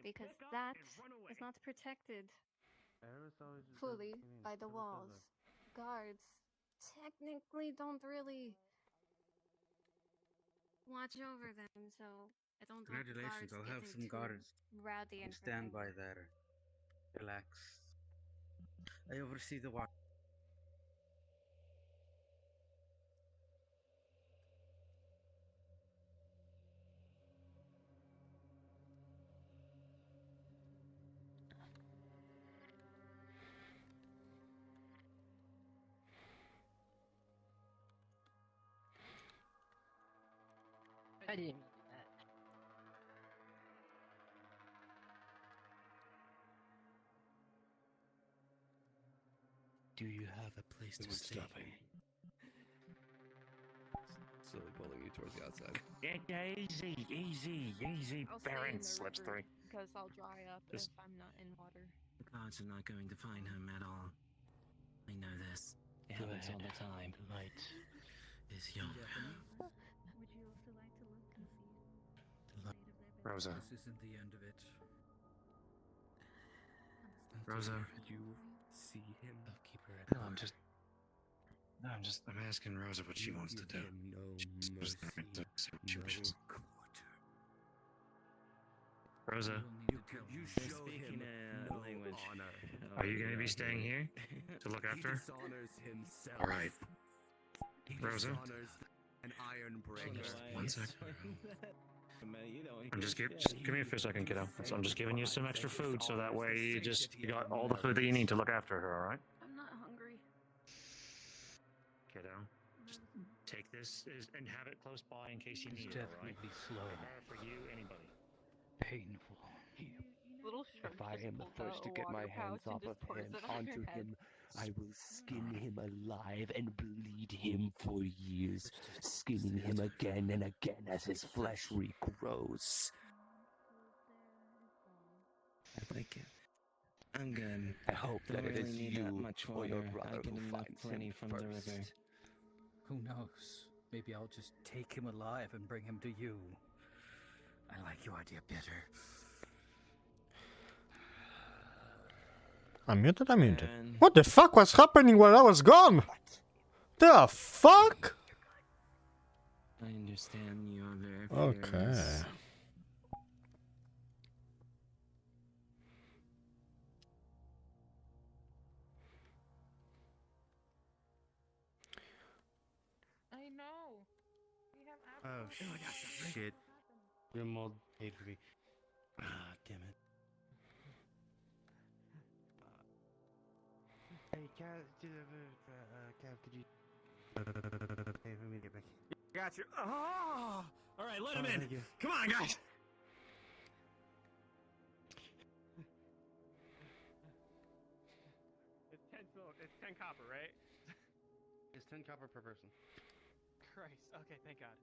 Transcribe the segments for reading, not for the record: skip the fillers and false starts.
Because that is not protected fully by the walls. Guards technically don't really watch over them, so I don't want Congratulations, guards I'll have getting some guards rowdy and stand by there. Relax. I oversee the watch. I didn't mean that. Do you have a place to stay? Slowly pulling you towards the outside. Easy. I'll Baron stay in the slips river through. because I'll dry up Just- if I'm not in water. The guards are not going to find him at all. I know this. It happens all the time. Light is young. Would you also like to look and see the state of their Rosa. This isn't the end of it. Rosa. You see him. I'll keep her at No, I'm asking Rosa what she wants to do. No She's mercy, she no wishes. quarter. Rosa, You They're show speaking him a no language. honor. are you going to be staying here to look He after her? dishonors himself. All right. He Rosa? dishonors an iron breaker. One sec. Just give me a few seconds, kiddo. So I'm just giving you some extra food so that way you got all the food that you need to look after her, all right? I'm not hungry. Kiddo, just take this and have it close by in case you It's need it, all right? definitely slow, For her, for you, anybody. painful. Little shark If I just am the pulls out first to a get my water hands pouch and off of just pours him it on her onto head. him, I will skin him alive and bleed him for years, skinning him again and again as his flesh regrows. I like it. I'm good. I hope Don't that it really is need that you much or your water. brother I get who enough finds plenty him from first. the river. Who knows? Maybe I'll just take him alive and bring him to you. I like your idea better. I'm muted, I'm muted. And What the fuck was happening while I was gone? The fuck? I understand you are very Okay. furious. I know. We have Oh, absolutely shit. Grimwald paid for me. Ah, damn it. Hey, Cav, could you pay for me to get back? Got you. Oh! All right, let him Oh, in. thank you. Come on, guys. It's 10 copper, right? It's 10 copper per person. Christ. Okay, thank God.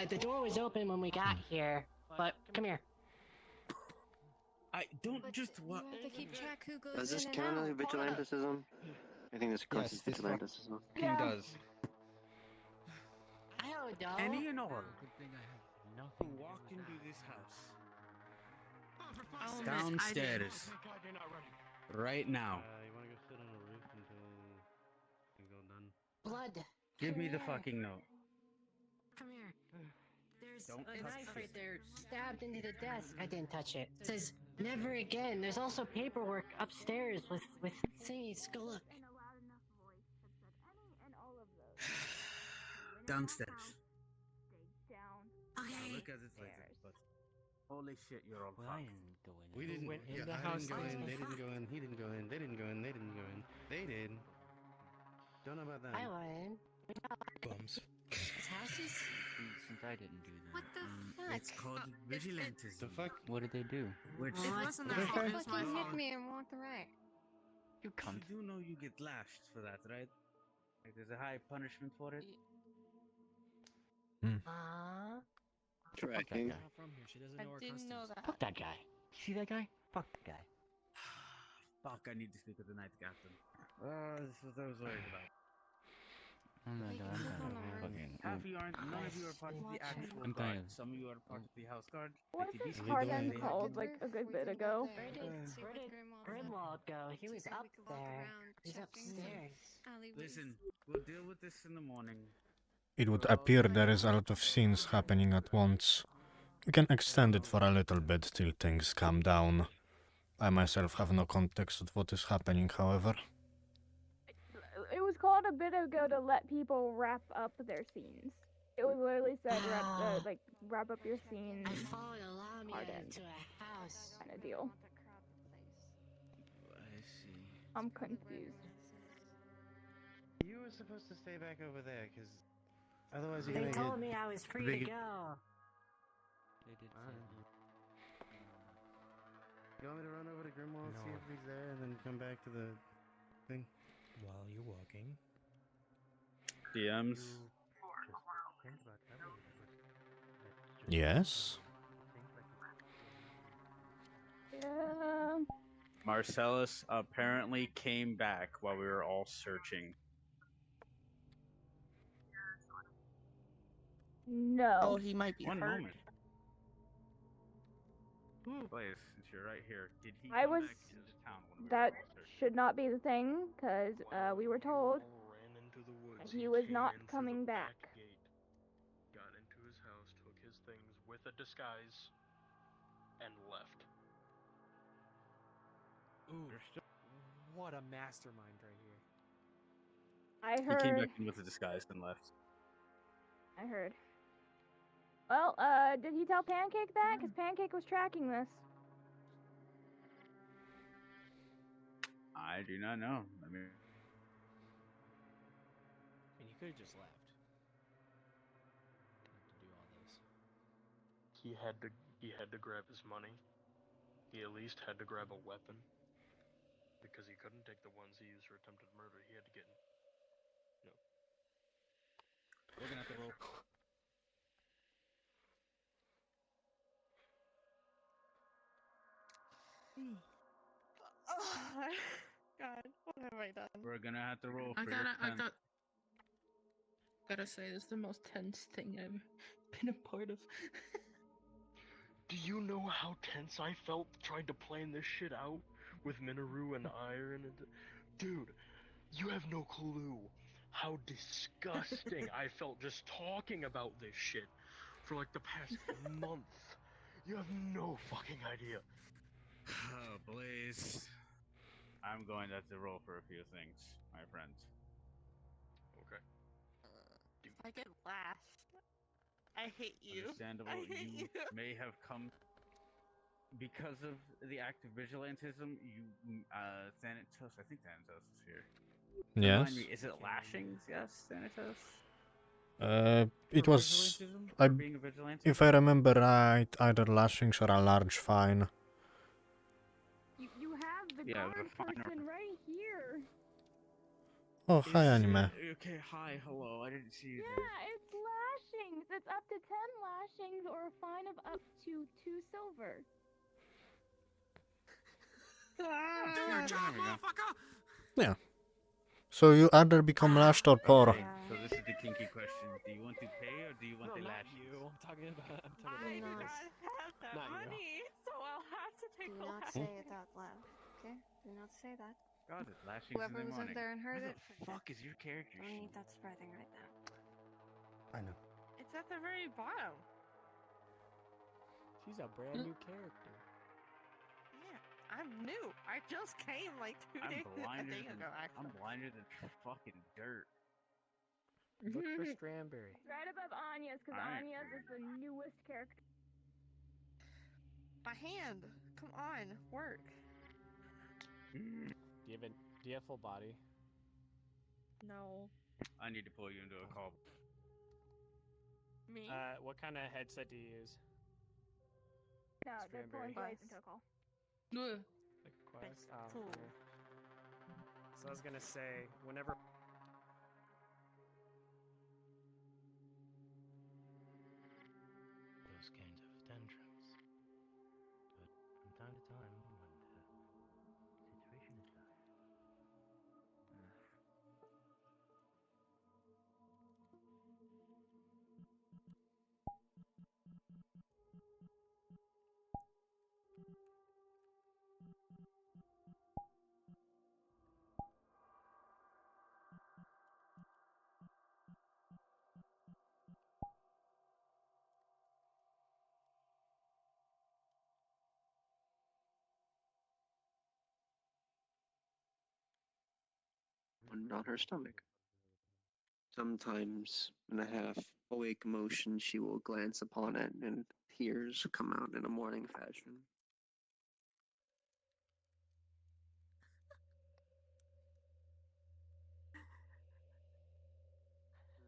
The door was open when we got here, but come here. I don't But just you what. have to keep track who goes Does this in and count as out. vigilantism? I think this counts as Yes, this vigilantism. King does. I don't know. Any and all Good thing I have nothing. who walked into this house Oh, downstairs Thank God you're not running. right now. You want to go sit on a roof until things all done? Blood. Give Come me the here. fucking note. Come here. There's Don't a touch knife it. right there stabbed into the desk. I didn't touch it. It says never again. There's also paperwork upstairs with thingies. Go look. Downstairs. Okay. Look at it like this, but holy shit, you're all Well, I fucked. didn't go in. We didn't. went in Yeah, the I house didn't go last in. They time? didn't go in. He didn't go in. They didn't go in. They didn't go in. They did. Don't know about that. I went. Bums. His houses? Since I didn't do that. What the fuck? It's called vigilantism. The fuck? What did they do? Which It wasn't they their fault, it was my fucking hit fault. me and walked away. You cunt. you do know you get lashed for that, right? Like, there's a high punishment for it. Tracking. Not from here. She doesn't I know our didn't know customs. that. Fuck that guy. See that guy? Fuck that guy. Fuck! I need to speak with the night captain. This is what I was worried about. Oh my god, I'm kind of fucking. Half of you aren't. None of you are part of the actual I'm kind guard. of- Some of you are part of the house guard. Wasn't ATV Farlon they- called like a good bit ago? Where did Grimwald go? He was up there. He's upstairs. Listen, we'll deal with this in the morning. It would appear there is a lot of scenes happening at once. We can extend it for a little bit till things calm down. I myself have no context of what is happening, however. It was called a bit ago to let people wrap up their scenes. It was literally said wrap up your scenes I followed Lamia Pardon. into a house. kind of deal. I see. I'm confused. You were supposed to stay back over there, because otherwise you're They gonna told get... me I was free big- to go. They did You want me to run over to Grimwald, see if he's there, and then come back to the thing? While you're walking. DMs. Yes? Yeah. Marcellus apparently came back while we were all searching. No. he might be One hurt. moment. Blaze, since you're right here, did he I come was- back into town when we were That all searching? should not be the thing, because we were told Ran into the woods. he was came not in through coming the back. gate, got into his house, took his things with a disguise, and left. Ooh, what a mastermind right here. I He came heard. back in with a disguise and left. I heard. Well, did he tell Pancake that? Because Pancake was tracking this. I do not know. I mean, And you could have just left. To do all this. He had to grab his money. He at least had to grab a weapon. Because he couldn't take the ones he used for attempted murder. He had to get We're gonna have to roll. Oh, God, what have I done? we're gonna have to roll I for your tent. gotta say, this is the most tense thing I've been a part of. Do you know how tense I felt trying to plan this shit out with Minoru and Iron? And dude, you have no clue how disgusting I felt just talking about this shit for like the past month. You have no fucking idea. Oh, Blaze. I'm going to have to roll for a few things, my friend. Okay. If I get lashed, I hate you. Understandable. I hate You you. may have come because of the act of vigilantism. You, Thanatos. I think Thanatos is here. Yes? Remind me, is it lashings? Yes, Thanatos. It For was... vigilantism? I, For being a vigilante? if I remember right, either lashings or a large fine. You have the Yeah, guard the fine person right here. Oh, hi, anime. Okay, hi, hello. I didn't see you there. Yeah, it's lashings. It's up to 10 lashings or a fine of up to 2 silver. Do your job, motherfucker! Yeah. So you either become lashed or poor. Okay, so this is the kinky question. Do you want to pay or do you want No, the not lash? you. I'm talking about I do not- not have that Not you. money, so I'll have to take Do the not lash. say it out loud. Okay? Do not say that. Got it. Lashings Whoever in the was morning. in there and heard Where it, the forget. fuck is your character Don't sheet? need that spreading right now. I know. It's at the very bottom. She's a brand new character. Yeah, I'm new. I just came like two I'm days blinder a day than ago, I'm actually. blinder than fucking dirt. Look for Strawberry. It's right above Anya's, because Alright. Anya's is the newest character. My hand. Come on, work. Do you have full body? No. I need to pull you into a call. Me? What kind of headset do you use? No, they're pulling Cranberry. boys into a call. Like Quest? Oh, okay. So I was gonna say, whenever. Those kinds of tantrums. But from time to time, when the situation is dire. On her stomach. Sometimes, in a half awake motion, she will glance upon it and tears come out in a mourning fashion.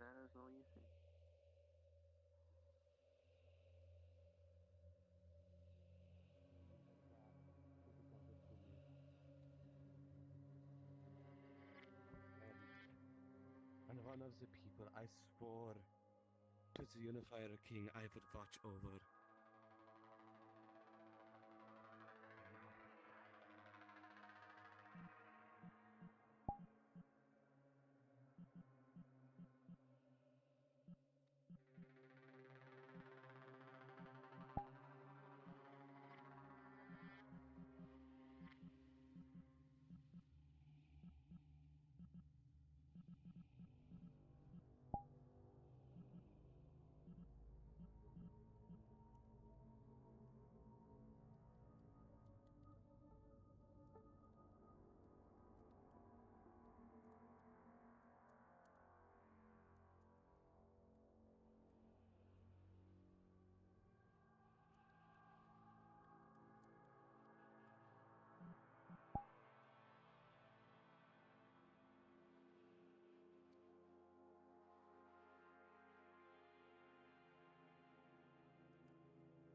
That is all you think. And one of the people I swore to the Unifier King I would watch over.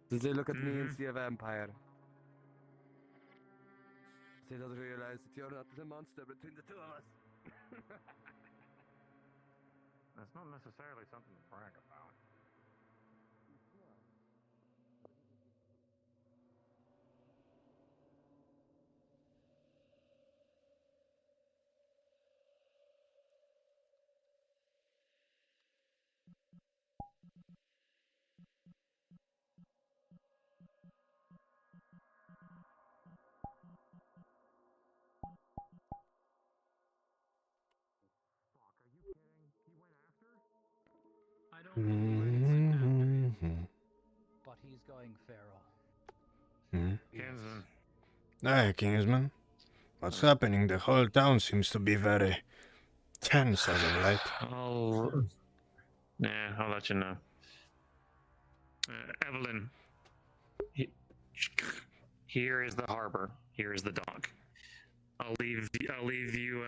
Did they look at me and see a vampire? They don't realize that you're not the monster between the two of us. That's not necessarily something to brag about. I don't know where he went after, but he's going feral. Kinsman. Hey, Kingsman. What's happening? The whole town seems to be very tense as of late. I'll let you know. Evelyn, here is the harbor. Here is the dock. I'll leave you.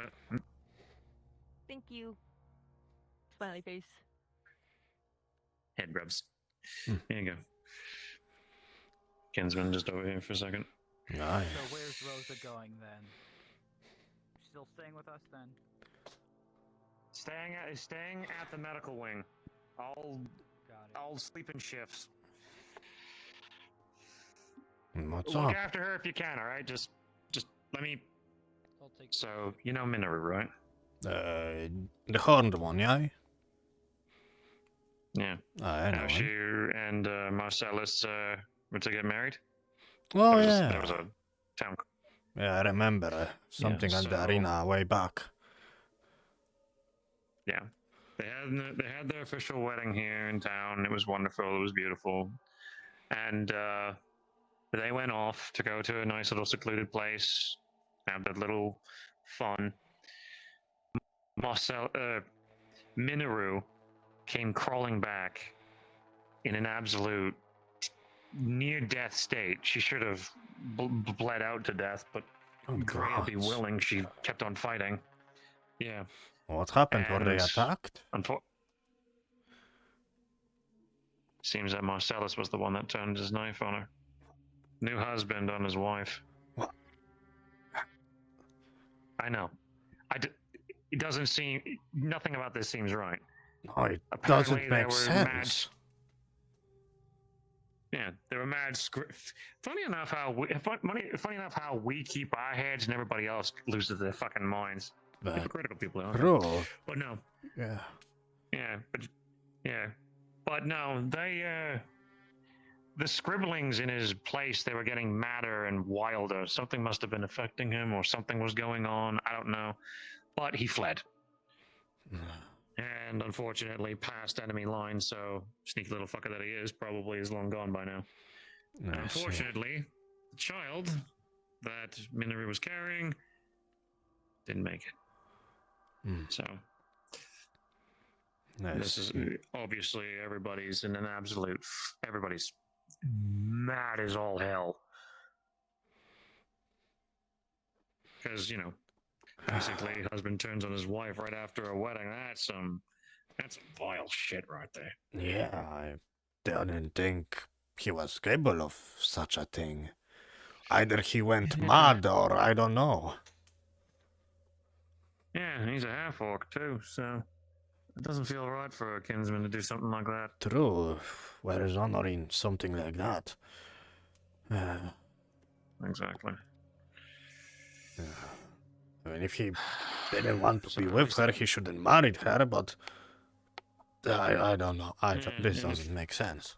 Thank you. Smiley face. Head rubs. There you go. Kinsman, just over here for a second. Nice. So where's Rosa going then? Still staying with us then? Staying at the medical wing. I'll sleep in shifts. What's Look up? after her if you can. All right, just let me. I'll take. So you know Minoru, right? The horned one, yeah? Yeah. I know How him. she and Marcellus were to get married. Oh, That was yeah. a town. Yeah, I remember something at the arena way back. Yeah, they had their official wedding here in town. It was wonderful. It was beautiful, and they went off to go to a nice little secluded place, have that little fun. Minoru came crawling back in an absolute near-death state. She should have bled out to death, but Oh, Drea God. be willing, she kept on fighting. Yeah. What happened? Were they And attacked? Seems that Marcellus was the one that turned his knife on her. New husband on his wife. What? I know. It doesn't seem... Nothing about this seems right. No, it Apparently, doesn't make sense. Yeah, they were mad. Funny enough how we keep our heads and everybody else loses their fucking minds. Hypocritical people, aren't Bro. But no. Yeah. But no, they the scribblings in his place, they were getting madder and wilder. Something must have been affecting him, or something was going on. I don't know. But he fled. And unfortunately past enemy lines, so sneaky little fucker that he is probably is long gone by now. Unfortunately, the child that Minoru was carrying didn't make it. So this is obviously everybody's mad as all hell. Because, basically, husband turns on his wife right after a wedding. That's some vile shit right there. Yeah, I didn't think he was capable of such a thing. Either he went mad or I don't know. Yeah, he's a half-orc too, so it doesn't feel right for a kinsman to do something like that. True. Where is honor in something like that? Exactly. I mean, if he didn't want to be with her, he shouldn't marry her, but I don't know. This doesn't make sense.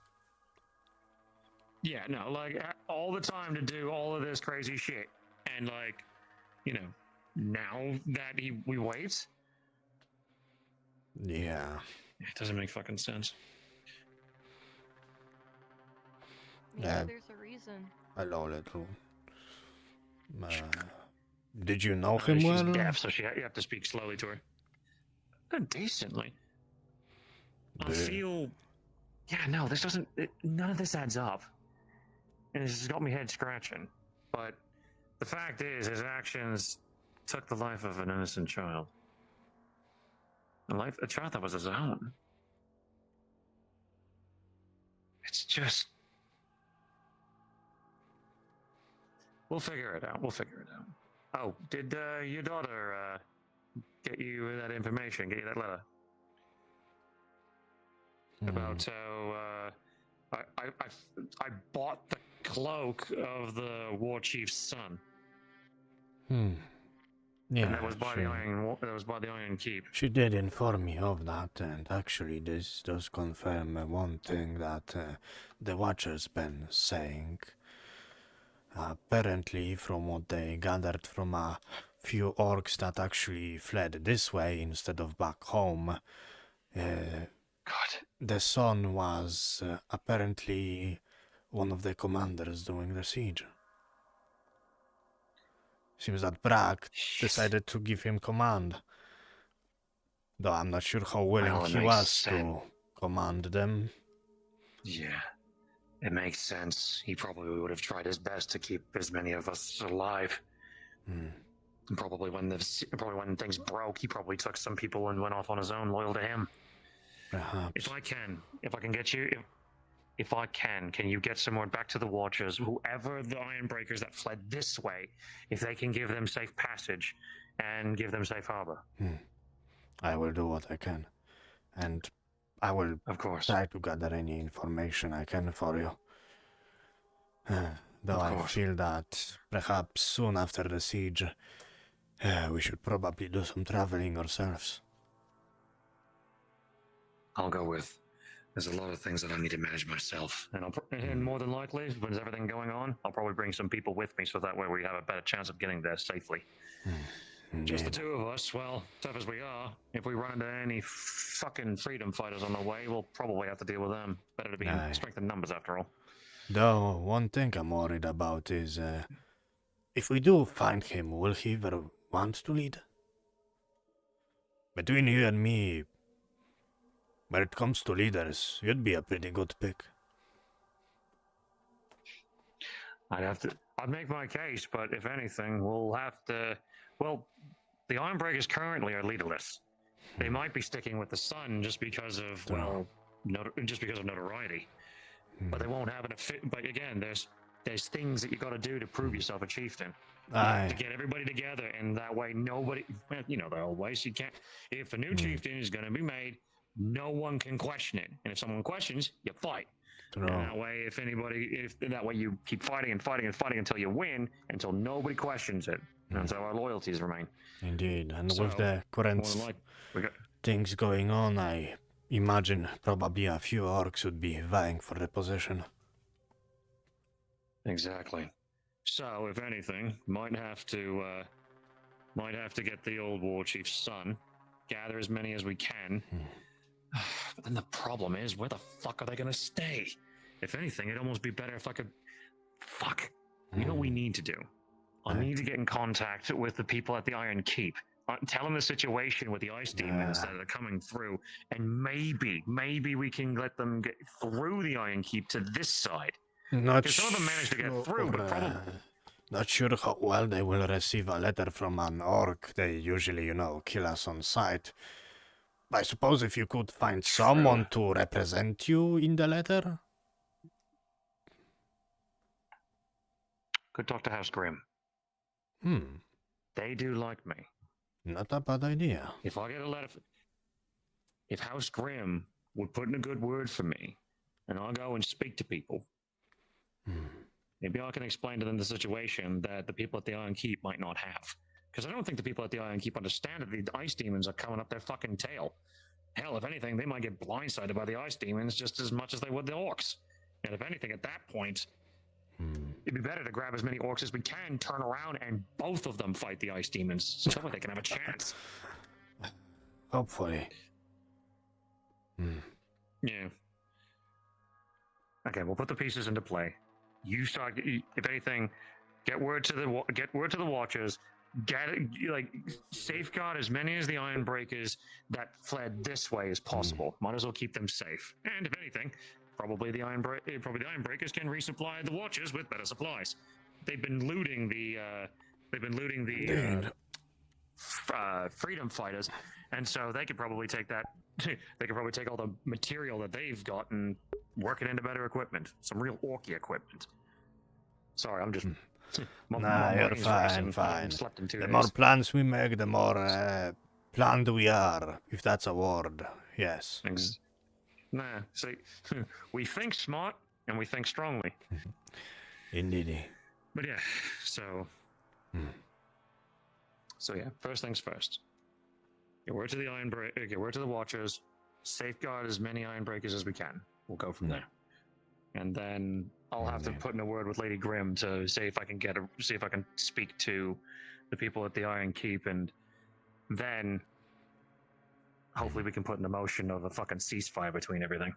Yeah, no, like, all the time to do all of this crazy shit. And, like, now that we wait? Yeah. It doesn't make fucking sense. Yeah, there's a reason. Hello, little. Did you know him She's well? deaf, so you have to speak slowly to her. Decently. I feel... Yeah, no, this doesn't... none of this adds up. And this has got me head scratching. But the fact is, his actions took the life of an innocent child. A child that was his own. It's just... We'll figure it out. Oh, did your daughter get you that information? Get you that letter? About how I bought the cloak of the war chief's son. Yeah, and that was by the Iron Keep. She did inform me of that, and actually this does confirm one thing that the Watcher's been saying. Apparently, from what they gathered from a few orcs that actually fled this way instead of back home, the son was apparently one of the commanders during the siege. Seems that Brack decided to give him command. Though I'm not sure how willing he was to command them. Yeah, it makes sense. He probably would have tried his best to keep as many of us alive. And probably when things broke, he probably took some people and went off on his own, loyal to him. Perhaps. If I can get you... If I can you get someone back to the Watchers, whoever the Ironbreakers that fled this way, if they can give them safe passage and give them safe harbor? I will do what I can. And I will, of course, try to gather any information I can for you. Though I feel that perhaps soon after the siege, we should probably do some traveling ourselves. I'll go with. There's a lot of things that I need to manage myself. And more than likely, when there's everything going on, I'll probably bring some people with me so that way we have a better chance of getting there safely. Just the two of us, well, tough as we are, if we run into any fucking freedom fighters on the way, we'll probably have to deal with them. Better to be in strength in numbers, after all. Though, one thing I'm worried about is, if we do find him, will he ever want to lead? Between you and me, when it comes to leaders, you'd be a pretty good pick. I'd make my case, but if anything, we'll have to... Well, the Ironbreakers currently are leaderless. They might be sticking with the sun just because of, well, just because of notoriety. But they won't have but again, there's things that you got to do to prove yourself a chieftain. You have to get everybody together, and that way nobody, you know, the old ways, you can't, if a new chieftain is going to be made, no one can question it. And if someone questions, you fight. And that way, that way you keep fighting and fighting and fighting until you win, until nobody questions it. And until our loyalties remain. Indeed, and with the current things going on, I imagine probably a few orcs would be vying for the position. Exactly. So, if anything, might have to get the old war chief's son, gather as many as we can. But then the problem is, where the fuck are they gonna stay? If anything, it'd almost be better if I could. Fuck. You know what we need to do? I need to get in contact with the people at the Iron Keep. Tell them the situation with the ice demons that are coming through, and maybe we can let them get through the Iron Keep to this side. Because some of them managed to get through, but probably... Not sure how well they will receive a letter from an orc. They usually, you know, kill us on sight. I suppose if you could find someone to represent you in the letter? Could talk to House Grimm. They do like me. Not a bad idea. If I get a letter... If House Grimm would put in a good word for me, and I go and speak to people, maybe I can explain to them the situation that the people at the Iron Keep might not have. Because I don't think the people at the Iron Keep understand that the ice demons are coming up their fucking tail. Hell, if anything, they might get blindsided by the ice demons just as much as they would the orcs. And if anything, at that point, it'd be better to grab as many orcs as we can, turn around, and both of them fight the ice demons, so that way they can have a chance. Hopefully. Yeah. Okay, we'll put the pieces into play. You start. If anything, get word to the Watchers. Safeguard as many as the Ironbreakers that fled this way as possible. Might as well keep them safe. And if anything, probably the Ironbreakers can resupply the Watchers with better supplies. They've been looting the freedom fighters, and so they could probably take that. They could probably take all the material that they've got and work it into better equipment, some real orky equipment. Sorry, I'm just. Nah, you're fine. The more plans we make, the more planned we are, if that's a word. Yes. Nah, see, we think smart and we think strongly. Indeed. But yeah, so yeah, first things first. Get word to the get word to the Watchers. Safeguard as many Ironbreakers as we can. We'll go from there. And then I'll have to put in a word with Lady Grimm to see if I can speak to the people at the Iron Keep, and then hopefully we can put in a motion of a fucking ceasefire between everything.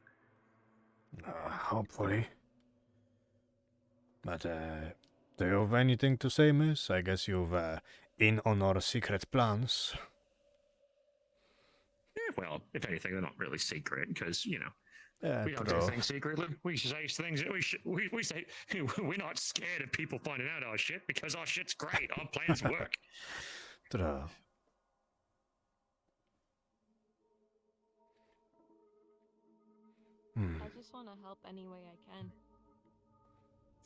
Hopefully. But do you have anything to say, miss? I guess you've in on our secret plans. Well, if anything, they're not really secret because, you know, we don't do things secretly. We say things. We say we're not scared of people finding out our shit because our shit's great. Our plans work. True. I just want to help any way I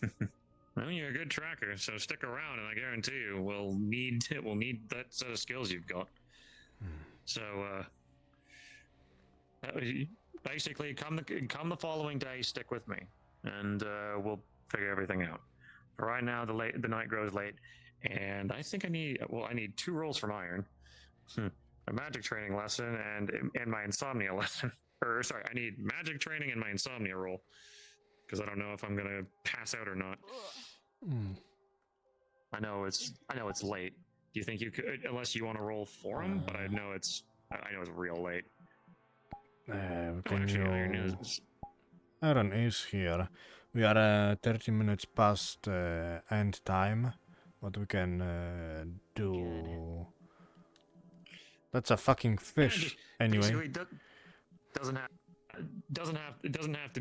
can. Well, you're a good tracker, so stick around, and I guarantee you we'll need that set of skills you've got. So, basically, come the following day, stick with me, and we'll figure everything out. For right now, the night grows late, and I think I need 2 rolls from Iron, a magic training lesson, and my insomnia lesson. Or sorry, I need magic training and my insomnia roll, because I don't know if I'm gonna pass out or not. I know it's late. Do you think you could, unless you want to roll for him? But I know it's real late. Aaron is here. We are 30 minutes past end time. What we can do? That's a fucking fish. Anyway. Doesn't have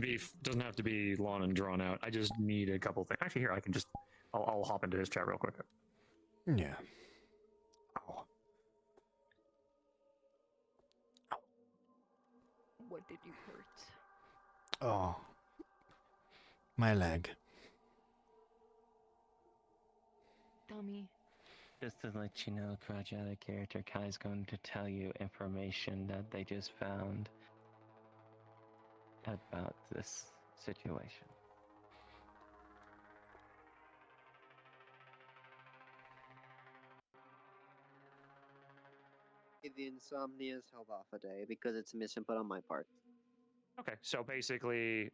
to be long and drawn out. I just need a couple things. Actually, here I'll hop into his chat real quick. Yeah. What did you hurt? Oh. My leg. Dummy. Just to let you know, Crouch out of character, Kai's going to tell you information that they just found about this situation. The insomnia's held off a day because it's a misinput on my part. Okay, so basically,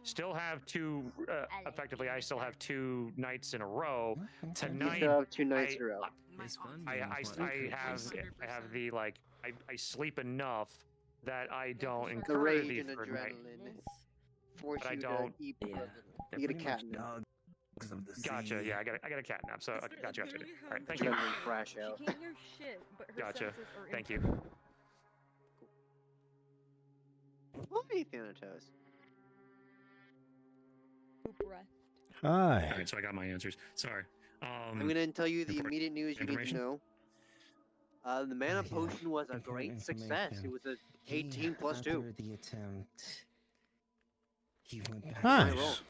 still have two. Effectively, I still have 2 nights in a row. Tonight, You still have 2 nights in a row. I have the like. I sleep enough that I don't The incur rage the and third night. adrenaline force But I you don't. to eat. You get a cat nap. Gotcha. Yeah, I got a cat nap. So gotcha. All right, thank you. Adrenaline crash out. She can't hear shit, but her Gotcha. senses are Thank you. intact. Hi, Thanatos. Breath. Hi. All right, so I got my answers. Sorry. I'm gonna tell you the immediate news you need to information? know. The mana potion was a great success. It was a 18 plus 2. After the attempt, he went back. Nice.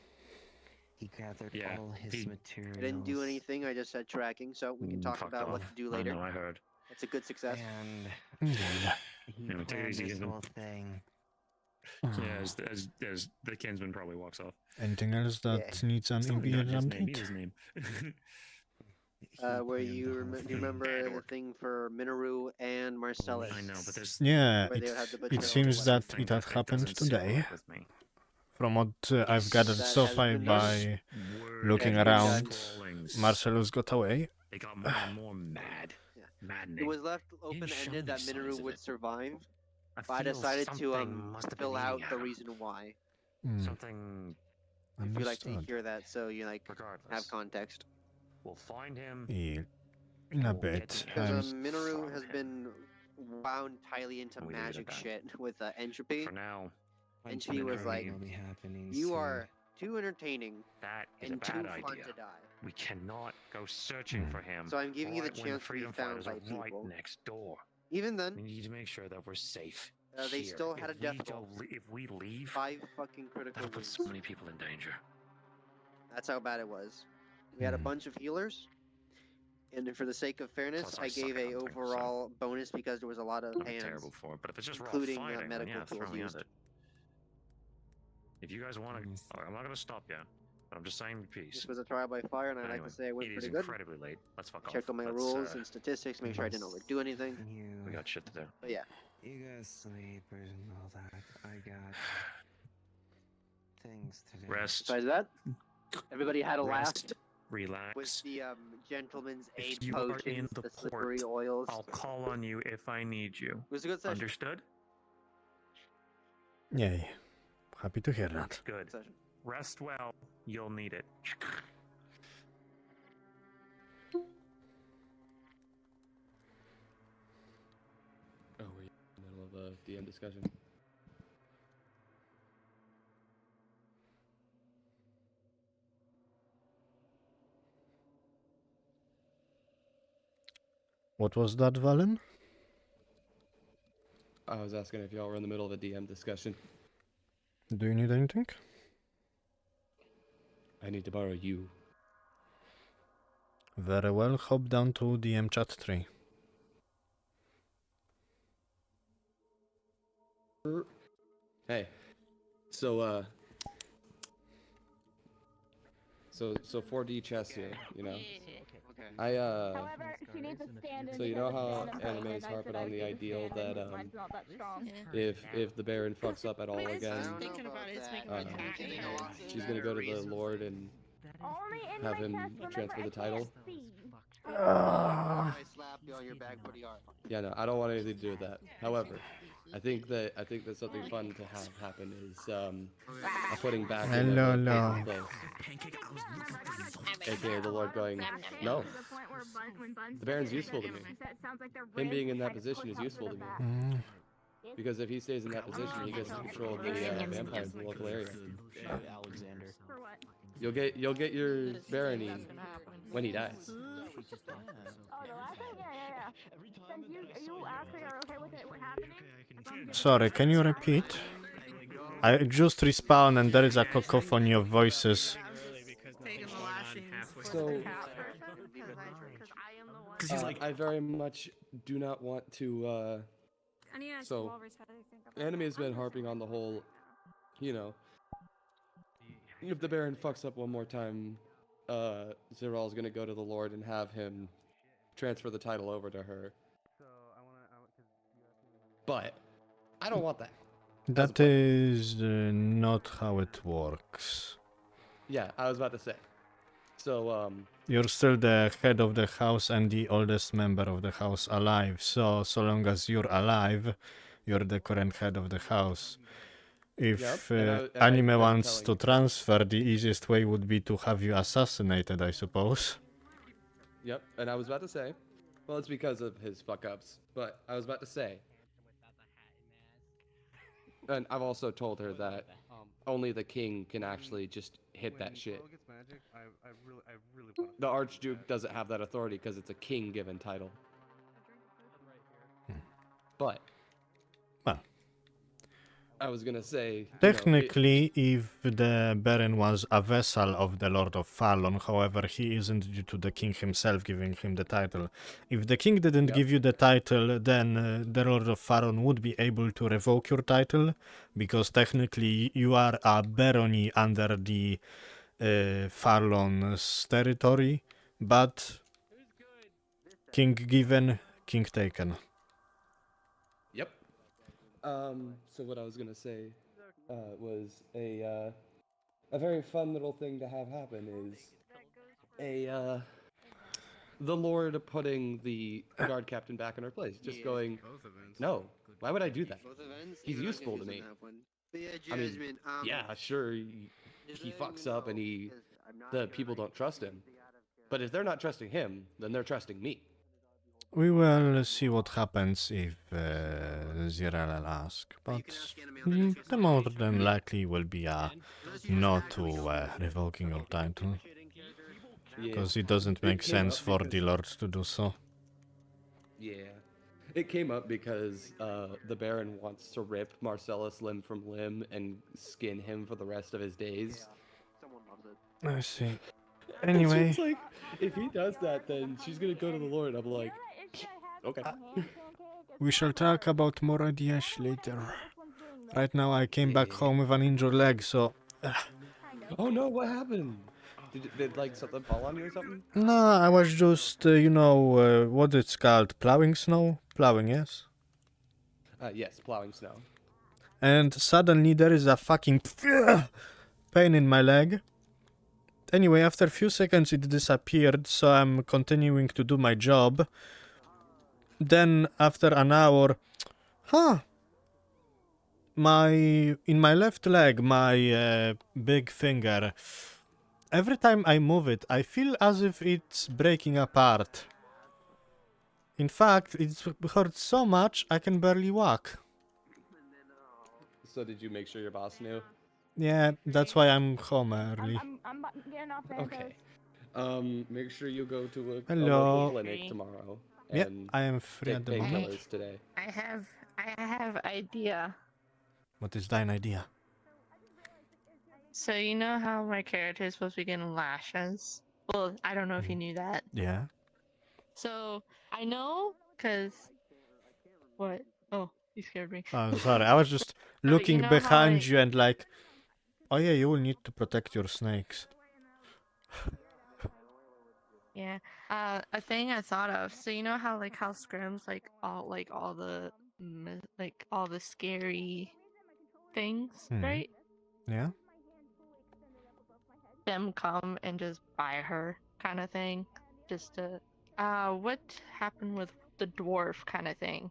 He gathered all his materials. I didn't do anything. I just said tracking, so we can talk about what to do later. I know, I heard. It's a good success. And He planned take it easy, this Kinsman. whole thing. Yeah, as the kinsman probably walks off. Anything else that needs an Still immediate not his name, update? his name. Where you do you remember the thing for Minoru and Marcellus? I know, but there's Yeah, where they would have the it betrayal seems or that whatever. it had happened doesn't sit today. well with me. From what I've gathered That so has far been by Word looking has been around, callings. Marcellus got away. They got more and more mad. Yeah. Maddening. It was left You show open-ended me that signs Minoru of would it. survive, I but I feel decided to something must have fill been out eating the at him. reason why. Something. If you like to Understood. hear that, so you like Regardless. have context. We'll find him. Yeah, in a bit. Because Minoru has been wound tightly into We leave it at magic that. shit with entropy. For now. Entropy was like, you are too entertaining That is and a too bad fun idea. to die. We cannot go searching for him. So I'm giving you the right when chance to be freedom found fighters by are right people. next door. Even then, We need to make sure that we're safe. they here. still had a If we death go roll. If we leave, 5 fucking critical that'll put wounds. so many people in danger. That's how bad it was. We had a bunch of healers, and for the sake of fairness, Plus, I I suck gave at a hunting, so- overall bonus because there was a lot of I'm hands, terrible for it, but if it's just raw including fighting, then medical yeah, tools throw me used. at it. If you guys want to, I'm not gonna stop you, but I'm just saying peace. This was a trial by fire, and But I like anyway, to say I went it is pretty good. incredibly late. Let's fuck off. Checked all my Let's, rules and statistics, make sure I didn't overdo anything. We got shit to do. But yeah, You guys sleep and all that. I got things to do. Rest. besides that, everybody had a laugh Rest. Relax. with the gentleman's If aid you are in potions, the the slippery port, oils. I'll call on you if I need you. It was a good session. Understood? Yay. Happy to hear that. Good. Session. Rest well. You'll need it. Oh, we're in the middle of a DM discussion. What was that, Valen? I was asking if y'all were in the middle of a DM discussion. Do you need anything? I need to borrow you. Very well, hop down to DM chat tree. Hey, so 4D chess here, you know. However, she needs a stand-in. So you know because how it's anime is nice harping that I on the do ideal stand-in, that mine's not that strong. if the Baron fucks up at all again, thinking about it, it's making me happy. she's gonna go to the Lord and Only in have my him test, remember, transfer I the title. can't see. I slapped you on your back pretty hard. Yeah, no, I don't want anything to do with that. However, I think that something fun to have happen is putting back in Hello, the no. AKA the Lord going, no. The Baron's useful to me. Him being in that position is useful to me. Because if he stays in that position, he gets to control the vampires in the local area. For what? You'll get your barony when he dies. Oh, the last time? Yeah. Since you actually are okay with it happening? Sorry, can you repeat? I just respawned and there is a cacophony of voices. So, I very much do not want to, so, anime has been harping on the whole, you know, if the Baron fucks up one more time, Ziral's gonna go to the Lord and have him transfer the title over to her. But, I don't want that. That is not how it works. Yeah, I was about to say. So, You're still the head of the house and the oldest member of the house alive. So long as you're alive, you're the current head of the house. If anime wants to transfer, the easiest way would be to have you assassinated, I suppose. Yep, and I was about to say, well, it's because of his fuck-ups, but I was about to say, and I've also told her that only the king can actually just hit that shit. The Archduke doesn't have that authority because it's a king-given title. But, well, I was gonna say, technically, if the Baron was a vassal of the Lord of Farlon, however, he isn't due to the king himself giving him the title. If the king didn't give you the title, then the Lord of Farlon would be able to revoke your title, because technically you are a barony under the Farlon's territory, but king given, king taken. Yep. So what I was gonna say was a very fun little thing to have happen is the Lord putting the guard captain back in her place, just going, no, why would I do that? He's useful to me. I mean, yeah, sure, he fucks up and the people don't trust him, but if they're not trusting him, then they're trusting me. We will see what happens if Ziral asks, but the more than likely will be a no to revoking your title, because it doesn't make sense for the Lord to do so. Yeah, it came up because the Baron wants to rip Marcellus limb from limb and skin him for the rest of his days. I see. Anyway, she's like, if he does that, then she's gonna go to the Lord. I'm like, okay. We shall talk about more ideas later. Right now I came back home with an injured leg, so... Oh no, what happened? Did like something fall on you or something? No, I was just, what it's called, plowing snow? Plowing, yes? Yes, plowing snow. And suddenly there is a fucking pain in my leg. Anyway, after a few seconds it disappeared, so I'm continuing to do my job. Then, after an hour, in my left leg, my big finger, every time I move it, I feel as if it's breaking apart. In fact, it hurts so much I can barely walk. So did you make sure your boss knew? Yeah, that's why I'm home early. I'm getting off there. Okay. Make sure you go to a Hello. local clinic tomorrow. Yeah, and I am free at the take moment. painkillers today. I have idea. What is thine idea? So you know how my character is supposed to be getting lashes? Well, I don't know if you knew that. Yeah. So I know, cause what? Oh, you scared me. Oh, sorry, I was just looking behind you and like, oh yeah, you will need to protect your snakes. Yeah. A thing I thought of. So you know how how Scrim's all the scary things, right? Yeah. Them come and just buy her, kind of thing, just to. What happened with the dwarf kind of thing?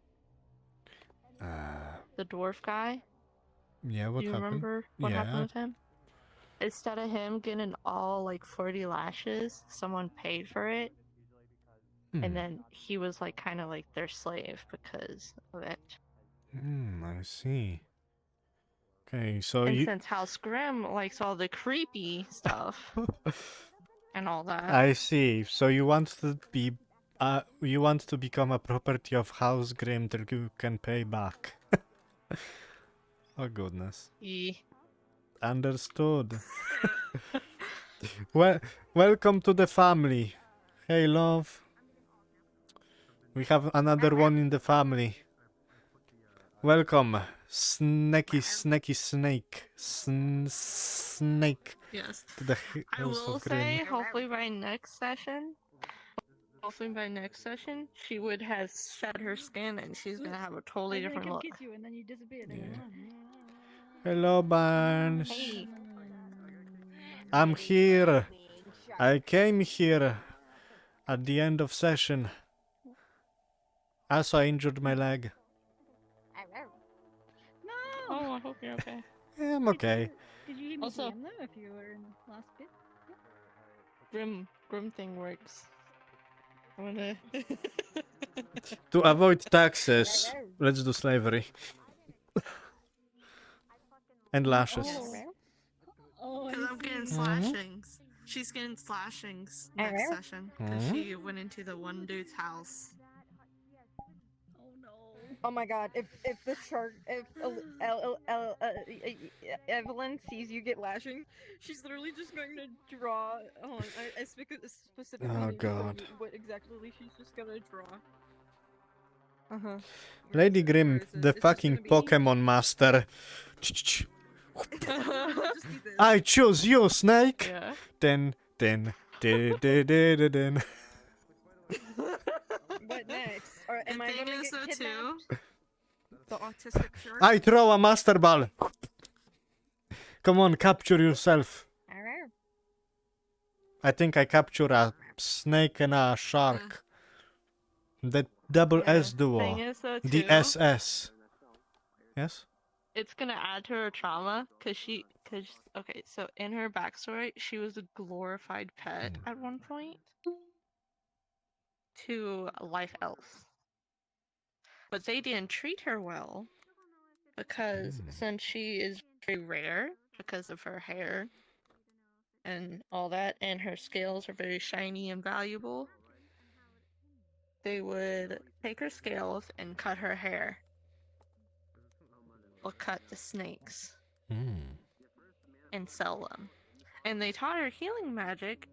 The dwarf guy. Yeah. What Do you happened? remember what happened with him? Instead of him getting all 40 lashes, someone paid for it. And then he was kind of their slave because of it. I see. Okay, so and since House Grimm likes all the creepy stuff, and all that. I see. So you want to be, you want to become a property of House Grimm till you can pay back. Oh goodness. Yeah. Understood. Well, welcome to the family. Hey, love. We have another one in the family. Welcome, Snaky Snake. Snake. Yes. To the I House will of Grimm. say, hopefully by next session, she would have shed her skin and she's gonna have a totally different look. Kiss you and then you disappeared. Hello, Barnes. Hey. I'm here. I came here at the end of session. Also, I injured my leg. No. Oh, I hope you're okay. Yeah, I'm okay. Did you hear me Also- DM though? If you were in the last bit. Grim thing works. I wanna. To avoid taxes, let's do slavery. And lashes. Oh, Because I'm getting slashings. She's getting slashings next session. Because she went into the one dude's house. Oh my god, if the shark, if Evelyn sees you get lashing, she's literally just going to draw, I specifically Oh, need to show God. you what exactly she's just gonna draw. Lady Grimm, the fucking Pokemon master. Just do this. I choose you, Snake. Yeah. Then. What next? Or am The I thing gonna is, get though, kidnapped? too. The autistic shark. I throw a master ball. Come on, capture yourself. I think I capture a snake and a shark. The double S duo. Thing is, though, The too, SS. Yes? It's gonna add to her trauma, okay, so in her backstory, she was a glorified pet at one point to life elves. But they didn't treat her well because since she is very rare because of her hair and all that, and her scales are very shiny and valuable, they would take her scales and cut her hair. Or cut the snakes and sell them. And they taught her healing magic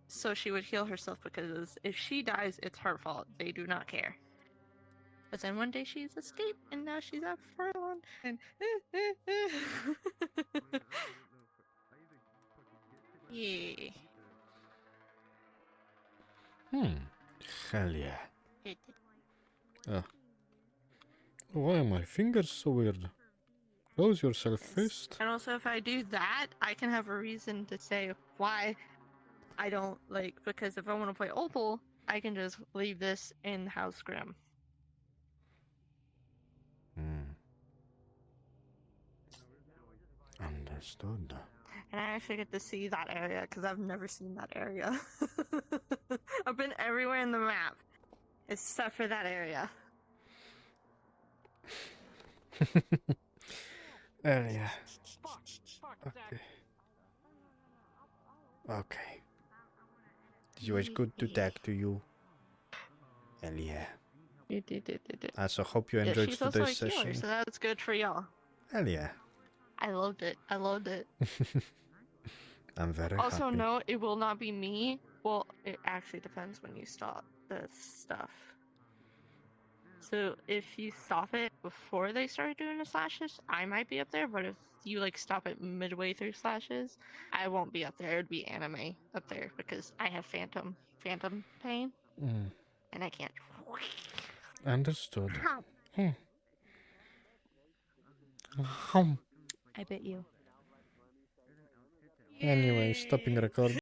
so she would heal herself, because if she dies, it's her fault. They do not care. But then one day she's escaped and now she's at Farlon and yeah. Hell yeah. Oh. Why are my fingers so weird? Close yourself first. And also, if I do that, I can have a reason to say why I don't like, because if I want to play Opal, I can just leave this in House Grimm. Understood. And I actually get to see that area, because I've never seen that area. I've been everywhere in the map, except for that area. Yeah. Okay. Okay. It was good to talk to you. Hell yeah. I so hope you enjoyed she's also today's a healer, session. so that's good for y'all. Hell yeah. I loved it. I loved it. I'm very Also, happy. no, it will not be me. Well, it actually depends when you stop the stuff. So if you stop it before they start doing the slashes, I might be up there. But if you like stop it midway through slashes, I won't be up there. It would be anime up there because I have phantom pain, and I can't. Understood. I bet you. Anyway, stopping record.